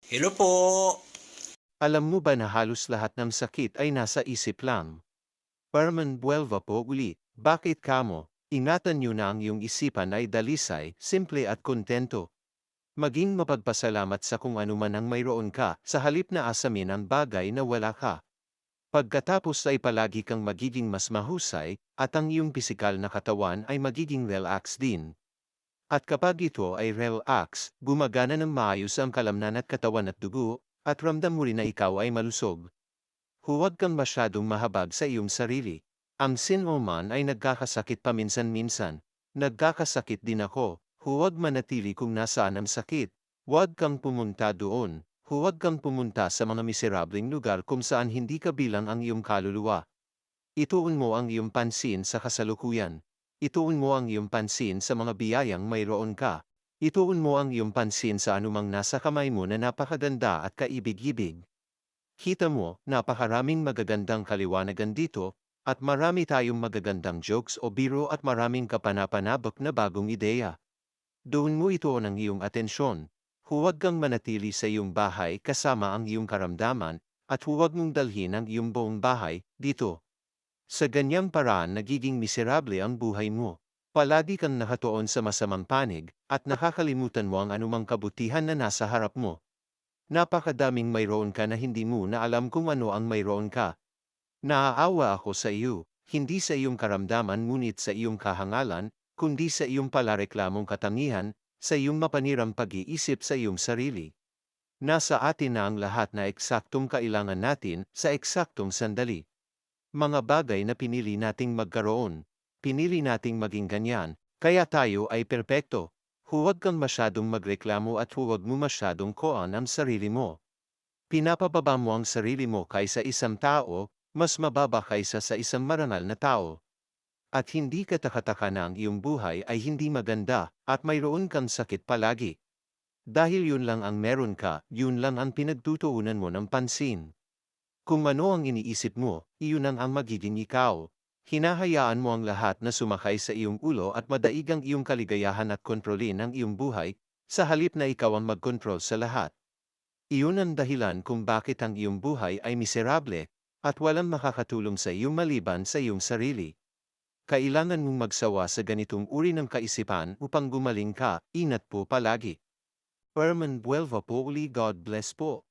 Hello po. Alam mo ba na halos lahat ng sakit ay nasa isip lang? Parman buwelva po uli. Bakit kamo? Ingatan niyo na ang iyong isipan ay dalisay, simple at kontento. Maging mapagpasalamat sa kung ano man ang mayroon ka, sa halip na asamin ang bagay na wala ka. Pagkatapos ay palagi kang magiging mas mahusay, at ang iyong pisikal na katawan ay magiging relax din. At kapag ito ay relax, gumagana ng maayos ang kalamnan at katawan at dugo, at ramdam mo rin na ikaw ay malusog. Huwag kang masyadong mahabag sa iyong sarili. Ang sinoman ay nagkakasakit paminsan-minsan. Nagkakasakit din ako. Huwag manatili kung nasaan ang sakit. Huwag kang pumunta doon. Huwag kang pumunta sa mga miserableng lugar kung saan hindi kabilang ang iyong kaluluwa. Ituon mo ang iyong pansin sa kasalukuyan. Ituon mo ang iyong pansin sa mga biyayang mayroon ka. Ituon mo ang iyong pansin sa anumang nasa kamay mo na napakaganda at kaibig-ibig. Kita mo, napakaraming magagandang kaliwanagan dito, at marami tayong magagandang jokes o biro at maraming kapanapanabak na bagong ideya. Doon mo ito ng iyong atensyon. Huwag kang manatili sa iyong bahay kasama ang iyong karamdaman, at huwag mong dalhin ang iyong buong bahay dito. Sa ganyang paraan nagiging miserable ang buhay mo. Palagi kang nakatuon sa masamang panig, at nakakalimutan mo ang anumang kabutihan na nasa harap mo. Napakadaming mayroon ka na hindi mo na alam kung ano ang mayroon ka. Naaawa ako sa iyo, hindi sa iyong karamdaman ngunit sa iyong kahangalan, kundi sa iyong palareklamong katangian, sa iyong mapanirang pag-iisip sa iyong sarili. Nasa atin na ang lahat na eksaktong kailangan natin sa eksaktong sandali. Mga bagay na pinili nating magkaroon. Pinili nating maging ganyan, kaya tayo ay perpekto. Huwag kang masyadong magreklamo at huwag mo masyadong koan ang sarili mo. Pinapababa mo ang sarili mo kaysa isang tao, mas mababa kaysa sa isang marangal na tao. At hindi katakataka na ang iyong buhay ay hindi maganda, at mayroon kang sakit palagi. Dahil yun lang ang meron ka, yun lang ang pinagtutuunan mo ng pansin. Kung ano ang iniisip mo, iyon ang magiging ikaw. Hinahayaan mo ang lahat na sumakay sa iyong ulo at madaig ang iyong kaligayahan at kontrolin ang iyong buhay, sa halip na ikaw ang magkontrol sa lahat. Iyon ang dahilan kung bakit ang iyong buhay ay miserable, at walang makakatulong sa iyo maliban sa iyong sarili. Kailangan mong magsawa sa ganitong uri ng kaisipan upang gumaling ka, inat po palagi. Herman Buelva po uli, God bless po.